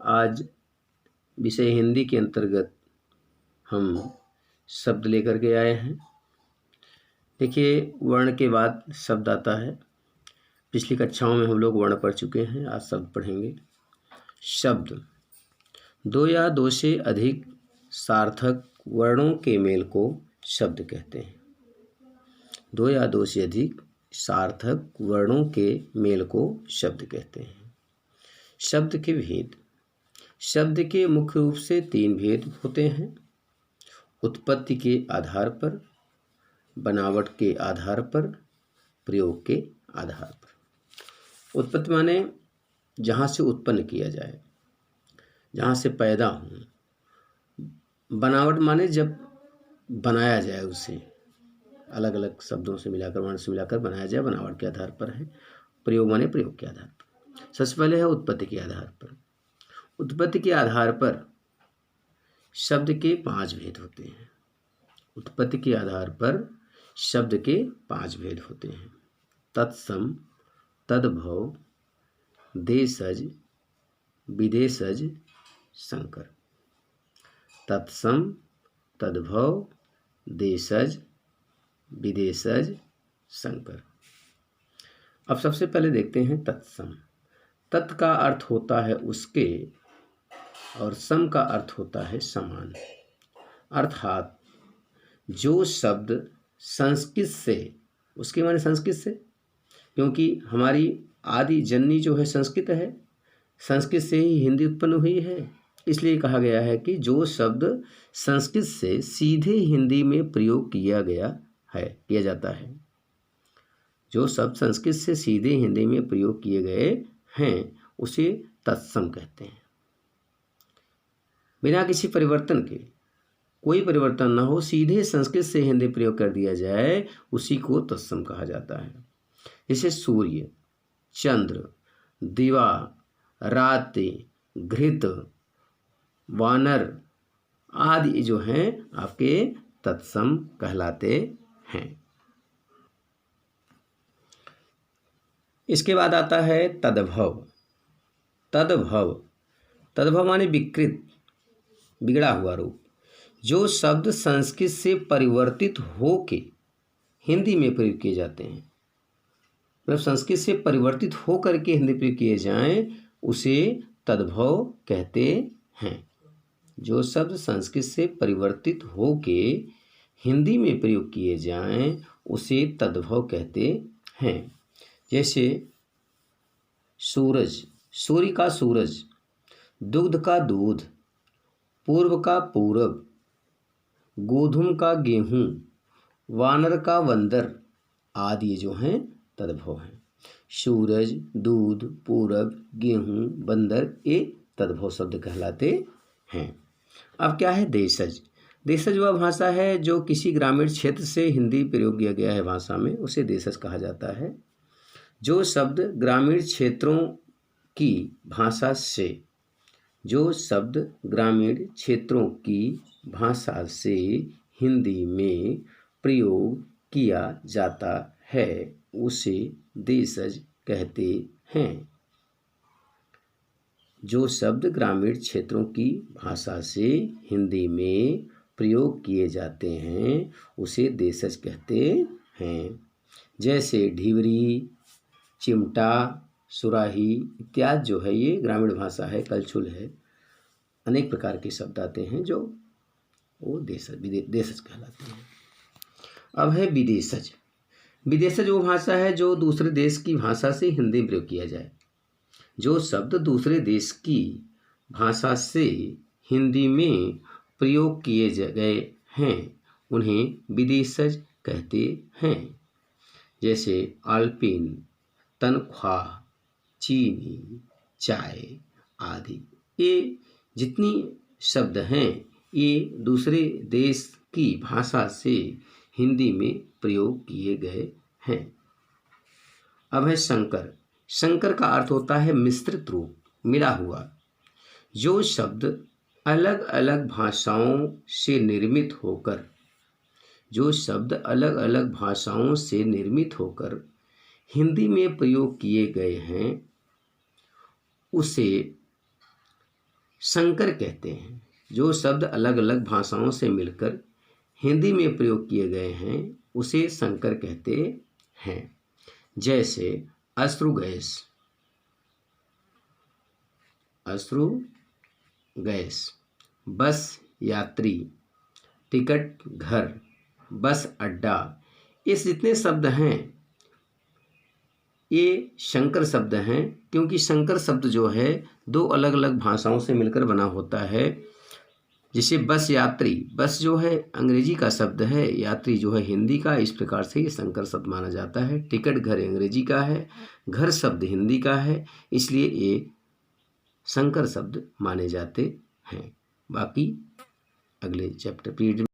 आज विषय हिंदी के अंतर्गत हम शब्द लेकर के आए हैं। देखिए, वर्ण के बाद शब्द आता है। पिछली कक्षाओं में हम लोग वर्ण पढ़ चुके हैं, आज शब्द पढ़ेंगे। शब्द दो या दो से अधिक सार्थक वर्णों के मेल को शब्द कहते हैं। दो या दो से अधिक सार्थक वर्णों के मेल को शब्द कहते हैं। शब्द के भेद। शब्द के मुख्य रूप से तीन भेद होते हैं: उत्पत्ति के आधार पर, बनावट के आधार पर, प्रयोग के आधार पर। उत्पत्ति माने जहाँ से उत्पन्न किया जाए, जहाँ से पैदा हो। बनावट माने जब बनाया जाए, उसे अलग अलग शब्दों से मिलाकर, वर्ण से मिलाकर बनाया जाए, बनावट के आधार पर है। प्रयोग माने प्रयोग के आधार पर। सबसे पहले है उत्पत्ति के आधार पर। उत्पत्ति के आधार पर शब्द के 5 भेद होते हैं। उत्पत्ति के आधार पर शब्द के 5 भेद होते हैं: तत्सम, तद्भव, देशज, विदेशज, संकर। तत्सम, तद्भव, देशज, विदेशज, संकर। अब सबसे पहले देखते हैं तत्सम। तत् का अर्थ होता है उसके, और सम का अर्थ होता है समान। अर्थात जो शब्द संस्कृत से, उसके माने संस्कृत से, क्योंकि हमारी आदि जननी जो है संस्कृत है, संस्कृत से ही हिंदी उत्पन्न हुई है। इसलिए कहा गया है कि जो शब्द संस्कृत से सीधे हिंदी में प्रयोग किया जाता है, जो शब्द संस्कृत से सीधे हिंदी में प्रयोग किए गए हैं, उसे तत्सम कहते हैं। बिना किसी परिवर्तन के, कोई परिवर्तन ना हो, सीधे संस्कृत से हिंदी प्रयोग कर दिया जाए, उसी को तत्सम कहा जाता है। जैसे सूर्य, चंद्र, दिवा, रात्रि, घृत, वानर आदि जो हैं आपके तत्सम कहलाते हैं। इसके बाद आता है तद्भव। तद्भव, तद्भव माने विकृत, बिगड़ा हुआ रूप। जो शब्द संस्कृत से परिवर्तित होके हिंदी में प्रयोग किए जाते हैं, मतलब संस्कृत से परिवर्तित हो करके हिंदी प्रयोग किए जाएं, उसे तद्भव कहते हैं। जो शब्द संस्कृत से परिवर्तित होके हिंदी में प्रयोग किए जाएं, उसे तद्भव कहते हैं। जैसे सूरज, सूर्य का सूरज, दुग्ध का दूध, पूर्व का पूरब, गोधूम का गेहूं, वानर का वंदर आदि जो हैं तद्भव हैं। सूरज, दूध, पूरब, गेहूं, बंदर, ये तद्भव शब्द कहलाते हैं। अब क्या है देशज। देशज वह भाषा है जो किसी ग्रामीण क्षेत्र से हिंदी प्रयोग किया गया है भाषा में, उसे देशज कहा जाता है। जो शब्द ग्रामीण क्षेत्रों की भाषा से, जो शब्द ग्रामीण क्षेत्रों की भाषा से हिंदी में प्रयोग किया जाता है, उसे देशज कहते हैं। जो शब्द ग्रामीण क्षेत्रों की भाषा से हिंदी में प्रयोग किए जाते हैं, उसे देशज कहते हैं। जैसे ढिवरी, चिमटा, सुराही इत्यादि जो है, ये ग्रामीण भाषा है, कलछुल है, अनेक प्रकार के शब्द आते हैं जो वो देशज कहलाते हैं। अब है विदेशज। विदेशज वो भाषा है जो दूसरे देश की भाषा से हिंदी में प्रयोग किया जाए। जो शब्द दूसरे देश की भाषा से हिंदी में प्रयोग किए गए हैं, उन्हें विदेशज कहते हैं। जैसे अल्पिन, तनख्वाह, चीनी, चाय आदि, ये जितनी शब्द हैं, ये दूसरे देश की भाषा से हिंदी में प्रयोग किए गए हैं। अब है संकर। संकर का अर्थ होता है मिश्रित रूप, मिला हुआ। जो शब्द अलग अलग भाषाओं से निर्मित होकर, जो शब्द अलग अलग भाषाओं से निर्मित होकर हिंदी में प्रयोग किए गए हैं, उसे संकर कहते हैं। जो शब्द अलग अलग भाषाओं से मिलकर हिंदी में प्रयोग किए गए हैं उसे संकर कहते हैं। जैसे अश्रु गैस, अश्रु गैस, बस यात्री, टिकट घर, बस अड्डा, ये जितने शब्द हैं ये संकर शब्द हैं, क्योंकि संकर शब्द जो है दो अलग अलग भाषाओं से मिलकर बना होता है। जैसे बस यात्री, बस जो है अंग्रेजी का शब्द है, यात्री जो है हिंदी का, इस प्रकार से ये संकर शब्द माना जाता है। टिकट घर अंग्रेजी का है, घर शब्द हिंदी का है, इसलिए ये संकर शब्द माने जाते हैं। बाकी अगले चैप्टर पीरियड